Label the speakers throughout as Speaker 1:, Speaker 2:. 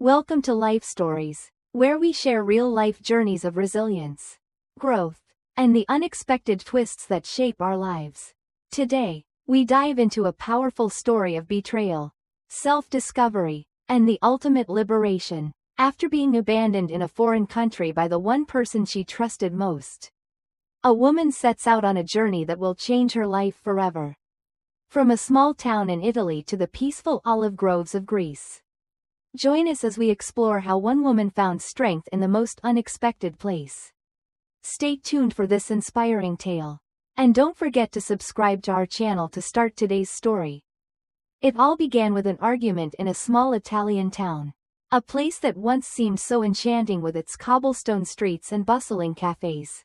Speaker 1: Welcome to Life Stories, where we share real-life journeys of resilience, growth, and the unexpected twists that shape our lives. Today, we dive into a powerful story of betrayal, self-discovery, and the ultimate liberation, after being abandoned in a foreign country by the one person she trusted most. A woman sets out on a journey that will change her life forever. From a small town in Italy to the peaceful olive groves of Greece. Join us as we explore how one woman found strength in the most unexpected place. Stay tuned for this inspiring tale. And don't forget to subscribe to our channel to start today's story. It all began with an argument in a small Italian town. A place that once seemed so enchanting with its cobblestone streets and bustling cafes.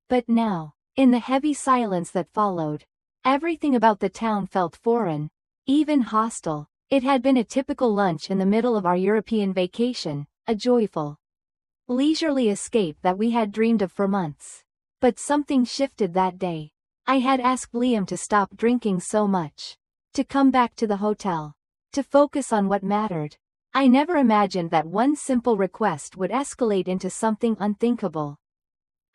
Speaker 1: But now, in the heavy silence that followed, everything about the town felt foreign, even hostile. It had been a typical lunch in the middle of our European vacation, a joyful, leisurely escape that we had dreamed of for months. But something shifted that day. I had asked Liam to stop drinking so much, to come back to the hotel, to focus on what mattered. I never imagined that one simple request would escalate into something unthinkable.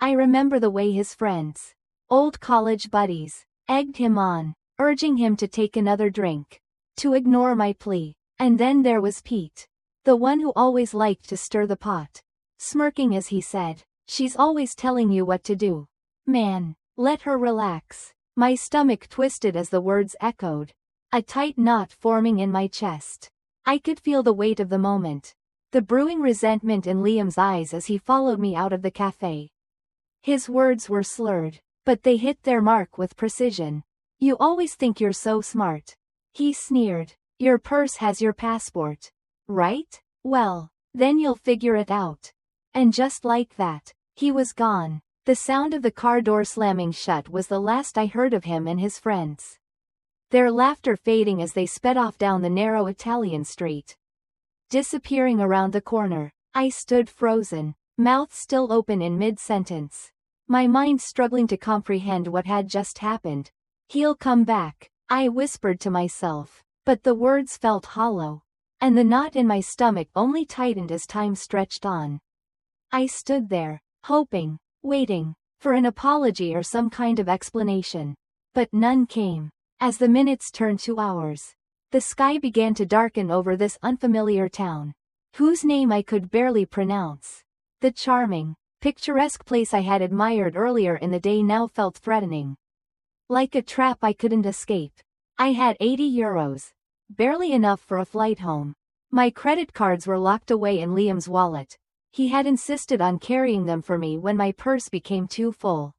Speaker 1: I remember the way his friends, old college buddies, egged him on, urging him to take another drink, to ignore my plea. And then there was Pete, the one who always liked to stir the pot, smirking as he said, "She's always telling you what to do. Man, let her relax." My stomach twisted as the words echoed, a tight knot forming in my chest. I could feel the weight of the moment, the brewing resentment in Liam's eyes as he followed me out of the cafe. His words were slurred, but they hit their mark with precision. "You always think you're so smart," he sneered. "Your purse has your passport, right? Well, then you'll figure it out." And just like that, he was gone. The sound of the car door slamming shut was the last I heard of him and his friends. Their laughter fading as they sped off down the narrow Italian street. Disappearing around the corner, I stood frozen, mouth still open in mid-sentence. My mind struggling to comprehend what had just happened. "He'll come back," I whispered to myself, but the words felt hollow, and the knot in my stomach only tightened as time stretched on. I stood there, hoping, waiting, for an apology or some kind of explanation. But none came. As the minutes turned to hours, the sky began to darken over this unfamiliar town, whose name I could barely pronounce. The charming, picturesque place I had admired earlier in the day now felt threatening. Like a trap I couldn't escape. I had €80, barely enough for a flight home. My credit cards were locked away in Liam's wallet. He had insisted on carrying them for me when my purse became too full.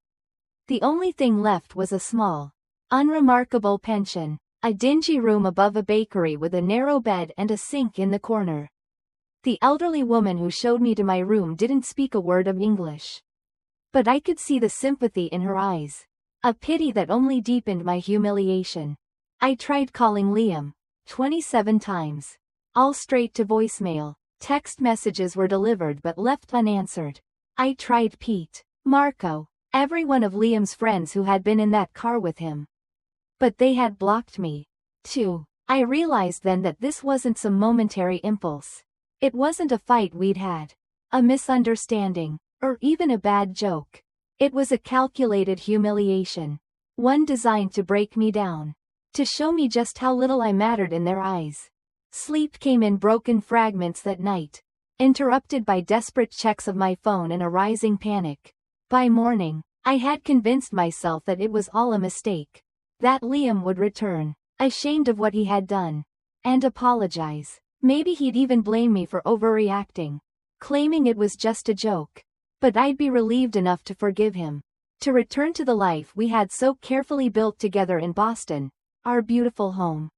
Speaker 1: The only thing left was a small, unremarkable pension, a dingy room above a bakery with a narrow bed and a sink in the corner. The elderly woman who showed me to my room didn't speak a word of English. But I could see the sympathy in her eyes. A pity that only deepened my humiliation. I tried calling Liam 27 times. All straight to voicemail. Text messages were delivered but left unanswered. I tried Pete, Marco, every one of Liam's friends who had been in that car with him. But they had blocked me, too. I realized then that this wasn't some momentary impulse. It wasn't a fight we'd had, a misunderstanding, or even a bad joke. It was a calculated humiliation. One designed to break me down. To show me just how little I mattered in their eyes. Sleep came in broken fragments that night, interrupted by desperate checks of my phone and a rising panic. By morning, I had convinced myself that it was all a mistake. That Liam would return, ashamed of what he had done, and apologize. Maybe he'd even blame me for overreacting, claiming it was just a joke. But I'd be relieved enough to forgive him. To return to the life we had so carefully built together in Boston. Our beautiful home.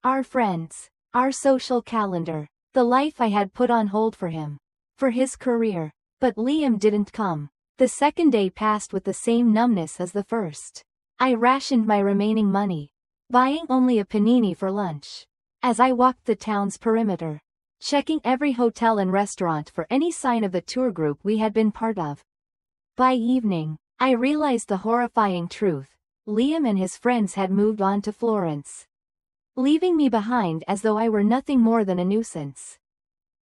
Speaker 1: Our friends. Our social calendar. The life I had put on hold for him. For his career. But Liam didn't come. The second day passed with the same numbness as the first. I rationed my remaining money, buying only a panini for lunch. As I walked the town's perimeter, checking every hotel and restaurant for any sign of the tour group we had been part of. By evening, I realized the horrifying truth. Liam and his friends had moved on to Florence, leaving me behind as though I were nothing more than a nuisance.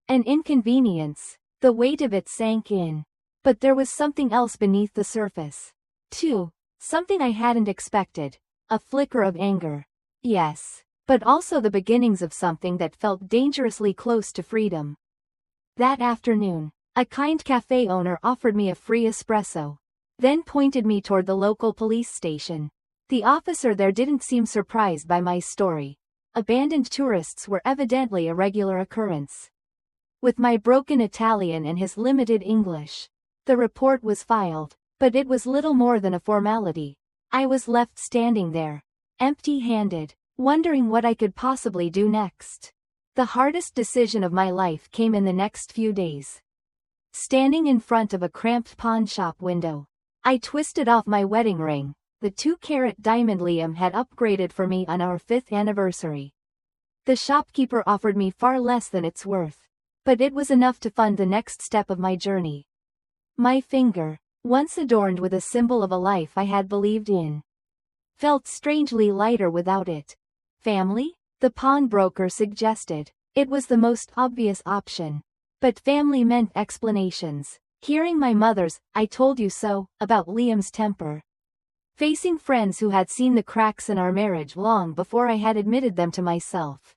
Speaker 1: An inconvenience. The weight of it sank in. But there was something else beneath the surface. Too. Something I hadn't expected. A flicker of anger. Yes. But also the beginnings of something that felt dangerously close to freedom. That afternoon, a kind cafe owner offered me a free espresso. Then pointed me toward the local police station. The officer there didn't seem surprised by my story. Abandoned tourists were evidently a regular occurrence. With my broken Italian and his limited English, the report was filed, but it was little more than a formality. I was left standing there, empty-handed, wondering what I could possibly do next. The hardest decision of my life came in the next few days. Standing in front of a cramped pawn shop window, I twisted off my wedding ring, the 2-carat diamond Liam had upgraded for me on our 5th anniversary. The shopkeeper offered me far less than it's worth, but it was enough to fund the next step of my journey. My finger, once adorned with a symbol of a life I had believed in, felt strangely lighter without it. Family? The pawnbroker suggested. It was the most obvious option. But family meant explanations. Hearing my mother's, "I told you so," about Liam's temper. Facing friends who had seen the cracks in our marriage long before I had admitted them to myself.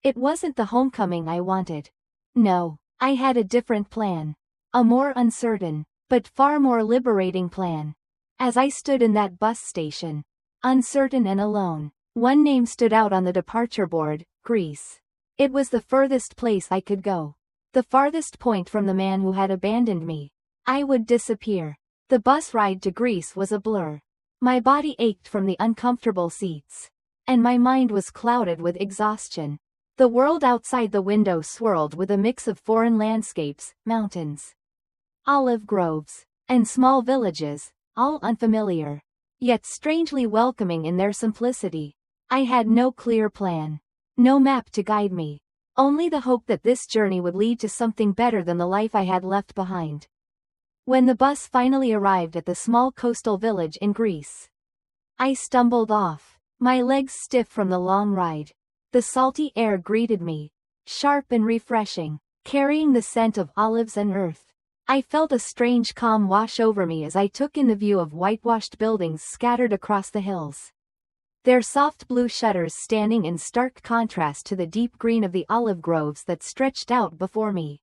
Speaker 1: It wasn't the homecoming I wanted. No, I had a different plan. A more uncertain, but far more liberating plan. As I stood in that bus station, uncertain and alone, one name stood out on the departure board: Greece. It was the furthest place I could go. The farthest point from the man who had abandoned me. I would disappear. The bus ride to Greece was a blur. My body ached from the uncomfortable seats. And my mind was clouded with exhaustion. The world outside the window swirled with a mix of foreign landscapes, mountains, olive groves, and small villages, all unfamiliar, yet strangely welcoming in their simplicity. I had no clear plan. No map to guide me. Only the hope that this journey would lead to something better than the life I had left behind. When the bus finally arrived at the small coastal village in Greece, I stumbled off, my legs stiff from the long ride. The salty air greeted me, sharp and refreshing, carrying the scent of olives and earth. I felt a strange calm wash over me as I took in the view of whitewashed buildings scattered across the hills. Their soft blue shutters standing in stark contrast to the deep green of the olive groves that stretched out before me.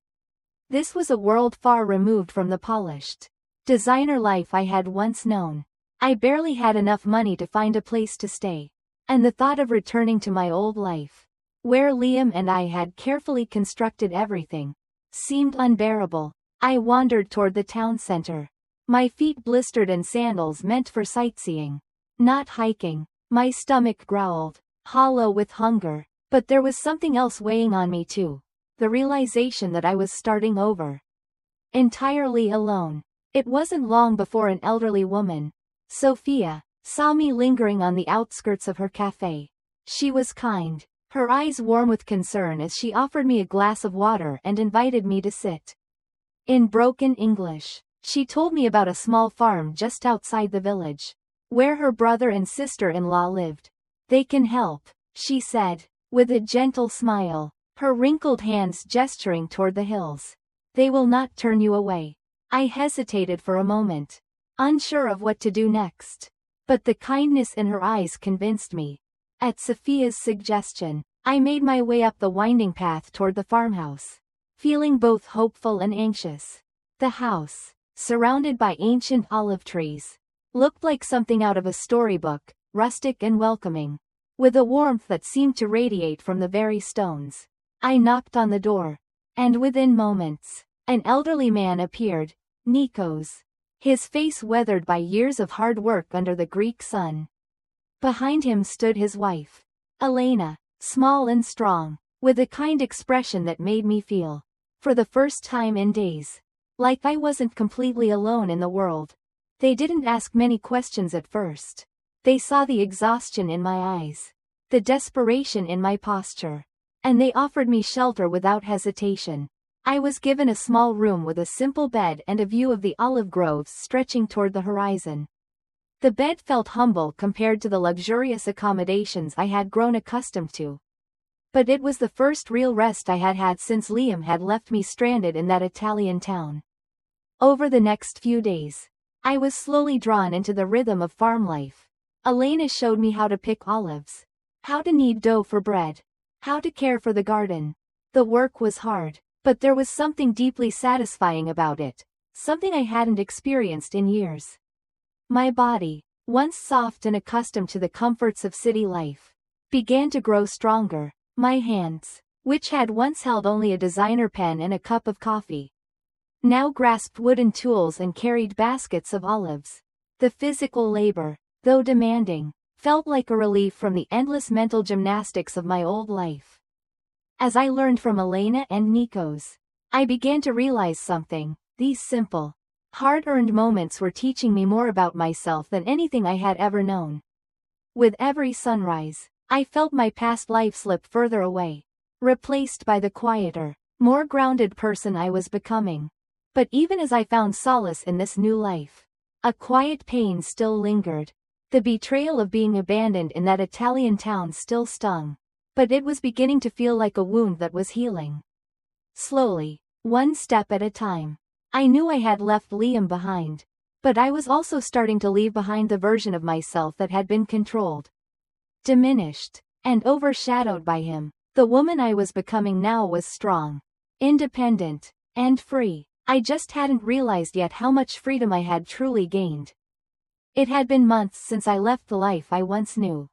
Speaker 1: This was a world far removed from the polished designer life I had once known. I barely had enough money to find a place to stay, and the thought of returning to my old life, where Liam and I had carefully constructed everything, seemed unbearable. I wandered toward the town center, my feet blistered in sandals meant for sightseeing, not hiking. My stomach growled, hollow with hunger, but there was something else weighing on me too. The realization that I was starting over. Entirely alone. It wasn't long before an elderly woman, Sophia, saw me lingering on the outskirts of her cafe. She was kind, her eyes warm with concern as she offered me a glass of water and invited me to sit. In broken English, she told me about a small farm just outside the village, where her brother and sister-in-law lived. "They can help," she said, with a gentle smile, her wrinkled hands gesturing toward the hills. "They will not turn you away." I hesitated for a moment, unsure of what to do next. But the kindness in her eyes convinced me. At Sophia's suggestion, I made my way up the winding path toward the farmhouse, feeling both hopeful and anxious. The house, surrounded by ancient olive trees, looked like something out of a storybook, rustic and welcoming, with a warmth that seemed to radiate from the very stones. I knocked on the door, and within moments, an elderly man appeared, Nikos, his face weathered by years of hard work under the Greek sun. Behind him stood his wife, Elena, small and strong, with a kind expression that made me feel, for the first time in days, like I wasn't completely alone in the world. They didn't ask many questions at first. They saw the exhaustion in my eyes, the desperation in my posture, and they offered me shelter without hesitation. I was given a small room with a simple bed and a view of the olive groves stretching toward the horizon. The bed felt humble compared to the luxurious accommodations I had grown accustomed to. But it was the first real rest I had had since Liam had left me stranded in that Italian town. Over the next few days, I was slowly drawn into the rhythm of farm life. Elena showed me how to pick olives, how to knead dough for bread, how to care for the garden. The work was hard, but there was something deeply satisfying about it, something I hadn't experienced in years. My body, once soft and accustomed to the comforts of city life, began to grow stronger. My hands, which had once held only a designer pen and a cup of coffee, now grasped wooden tools and carried baskets of olives. The physical labor, though demanding, felt like a relief from the endless mental gymnastics of my old life. As I learned from Elena and Nikos, I began to realize something. These simple, hard-earned moments were teaching me more about myself than anything I had ever known. With every sunrise, I felt my past life slip further away, replaced by the quieter, more grounded person I was becoming. But even as I found solace in this new life, a quiet pain still lingered. The betrayal of being abandoned in that Italian town still stung, but it was beginning to feel like a wound that was healing. Slowly, one step at a time, I knew I had left Liam behind, but I was also starting to leave behind the version of myself that had been controlled, diminished, and overshadowed by him. The woman I was becoming now was strong, independent, and free. I just hadn't realized yet how much freedom I had truly gained. It had been months since I left the life I once knew.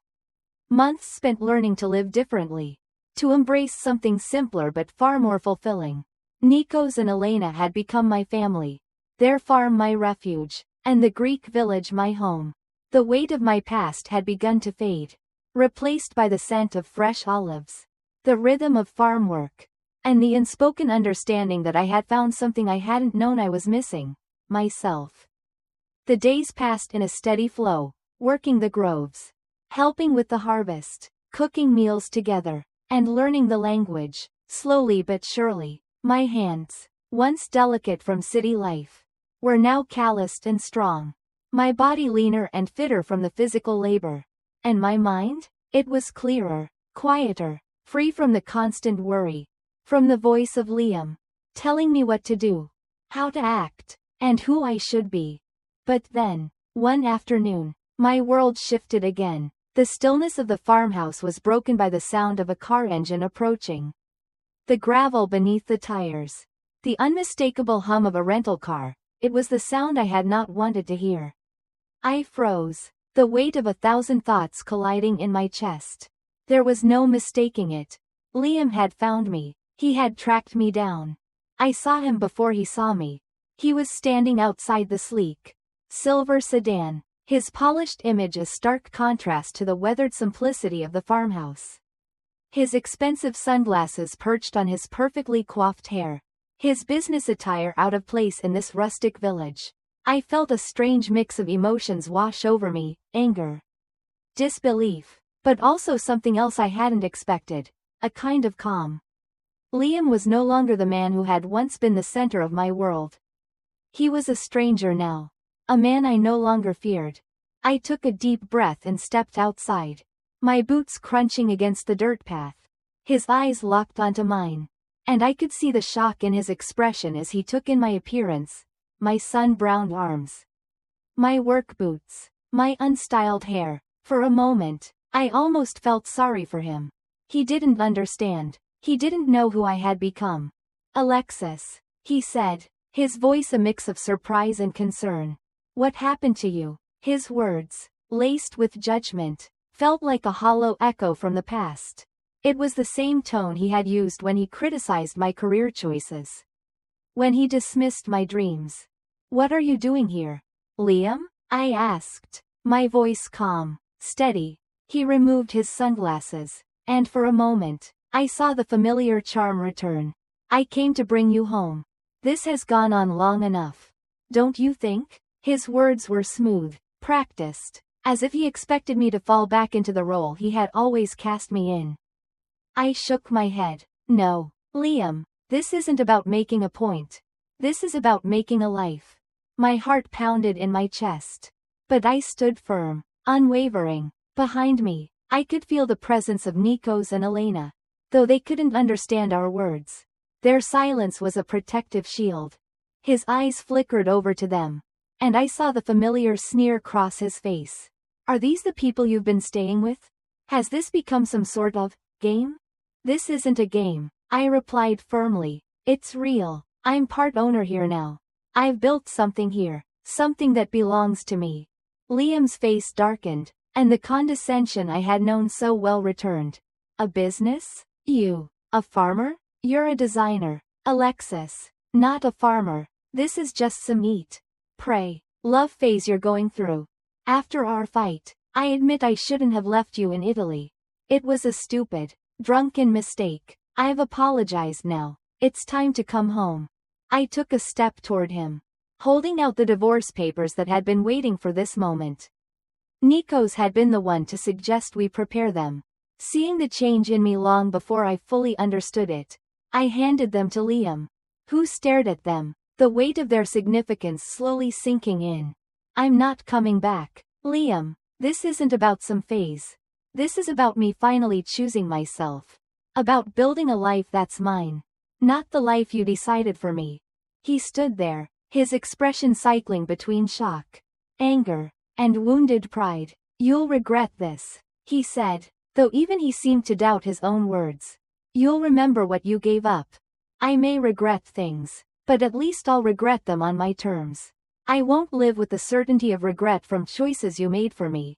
Speaker 1: Months spent learning to live differently, to embrace something simpler but far more fulfilling. Nikos and Elena had become my family, their farm my refuge, and the Greek village my home. The weight of my past had begun to fade, replaced by the scent of fresh olives, the rhythm of farm work, and the unspoken understanding that I had found something I hadn't known I was missing: myself. The days passed in a steady flow, working the groves, helping with the harvest, cooking meals together, and learning the language. Slowly but surely, my hands, once delicate from city life, were now calloused and strong, my body leaner and fitter from the physical labor, and my mind? It was clearer, quieter, free from the constant worry, from the voice of Liam, telling me what to do, how to act, and who I should be. But then, one afternoon, my world shifted again. The stillness of the farmhouse was broken by the sound of a car engine approaching. The gravel beneath the tires, the unmistakable hum of a rental car, it was the sound I had not wanted to hear. I froze, the weight of 1,000 thoughts colliding in my chest. There was no mistaking it. Liam had found me. He had tracked me down. I saw him before he saw me. He was standing outside the sleek, silver sedan, his polished image a stark contrast to the weathered simplicity of the farmhouse. His expensive sunglasses perched on his perfectly coiffed hair, his business attire out of place in this rustic village. I felt a strange mix of emotions wash over me: anger, disbelief, but also something else I hadn't expected, a kind of calm. Liam was no longer the man who had once been the center of my world. He was a stranger now, a man I no longer feared. I took a deep breath and stepped outside, my boots crunching against the dirt path. His eyes locked onto mine, and I could see the shock in his expression as he took in my appearance, my sun-browned arms, my work boots, my unstyled hair. For a moment, I almost felt sorry for him. He didn't understand. He didn't know who I had become. "Alexis," he said, his voice a mix of surprise and concern. "What happened to you?" His words, laced with judgment, felt like a hollow echo from the past. It was the same tone he had used when he criticized my career choices, when he dismissed my dreams. "What are you doing here, Liam?" I asked, my voice calm, steady. He removed his sunglasses, and for a moment, I saw the familiar charm return. "I came to bring you home. This has gone on long enough, don't you think?" His words were smooth, practiced, as if he expected me to fall back into the role he had always cast me in. I shook my head. "No, Liam, this isn't about making a point. This is about making a life." My heart pounded in my chest, but I stood firm, unwavering. Behind me, I could feel the presence of Nikos and Elena. though they couldn't understand our words. Their silence was a protective shield. His eyes flickered over to them, and I saw the familiar sneer cross his face. Are these the people you've been staying with? Has this become some sort of game? This isn't a game, I replied firmly. It's real. I'm part owner here now. I've built something here, something that belongs to me. Liam's face darkened, and the condescension I had known so well returned. A business? You, a farmer? You're a designer. Alexis, not a farmer. This is just some eat, pray, love phase you're going through. After our fight, I admit I shouldn't have left you in Italy. It was a stupid, drunken mistake. I've apologized now. It's time to come home. I took a step toward him, holding out the divorce papers that had been waiting for this moment. Nikos had been the one to suggest we prepare them. Seeing the change in me long before I fully understood it, I handed them to Liam, who stared at them, the weight of their significance slowly sinking in. I'm not coming back, Liam. This isn't about some phase. This is about me finally choosing myself. About building a life that's mine. Not the life you decided for me. He stood there, his expression cycling between shock, anger, and wounded pride. You'll regret this, he said, though even he seemed to doubt his own words. You'll remember what you gave up. I may regret things, but at least I'll regret them on my terms. I won't live with the certainty of regret from choices you made for me.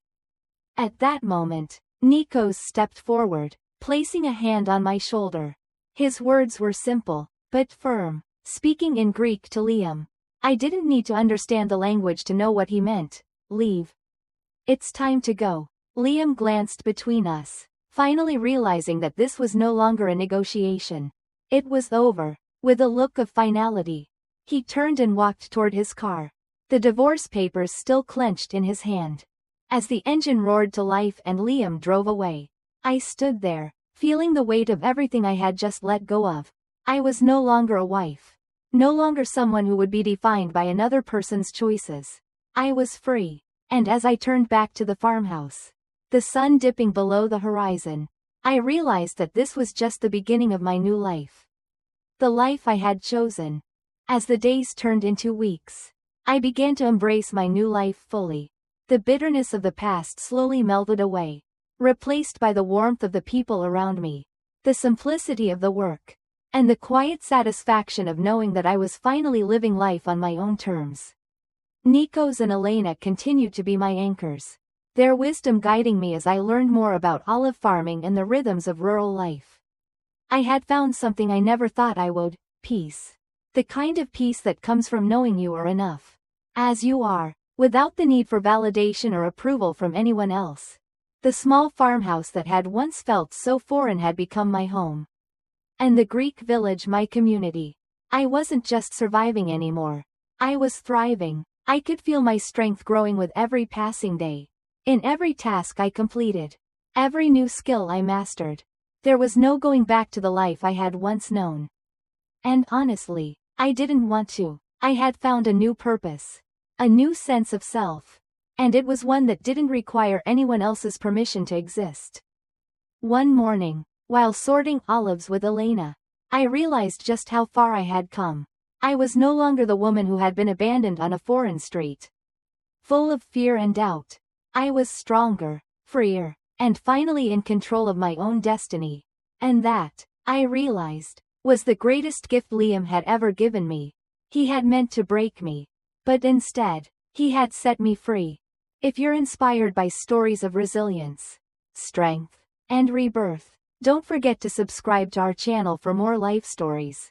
Speaker 1: At that moment, Nikos stepped forward, placing a hand on my shoulder. His words were simple, but firm, speaking in Greek to Liam. I didn't need to understand the language to know what he meant. Leave. It's time to go. Liam glanced between us, finally realizing that this was no longer a negotiation. It was over. With a look of finality, he turned and walked toward his car, the divorce papers still clenched in his hand. As the engine roared to life and Liam drove away, I stood there, feeling the weight of everything I had just let go of. I was no longer a wife. No longer someone who would be defined by another person's choices. I was free. And as I turned back to the farmhouse, the sun dipping below the horizon, I realized that this was just the beginning of my new life. The life I had chosen. As the days turned into weeks, I began to embrace my new life fully. The bitterness of the past slowly melted away, replaced by the warmth of the people around me, the simplicity of the work, and the quiet satisfaction of knowing that I was finally living life on my own terms. Nikos and Elena continued to be my anchors, their wisdom guiding me as I learned more about olive farming and the rhythms of rural life. I had found something I never thought I would: peace. The kind of peace that comes from knowing you are enough, as you are, without the need for validation or approval from anyone else. The small farmhouse that had once felt so foreign had become my home. And the Greek village my community. I wasn't just surviving anymore. I was thriving. I could feel my strength growing with every passing day. In every task I completed, every new skill I mastered, there was no going back to the life I had once known. And honestly, I didn't want to. I had found a new purpose, a new sense of self. And it was one that didn't require anyone else's permission to exist. One morning, while sorting olives with Elena, I realized just how far I had come. I was no longer the woman who had been abandoned on a foreign street, full of fear and doubt. I was stronger, freer, and finally in control of my own destiny. And that, I realized, was the greatest gift Liam had ever given me. He had meant to break me, but instead, he had set me free. If you're inspired by stories of resilience, strength, and rebirth, don't forget to subscribe to our channel for more life stories.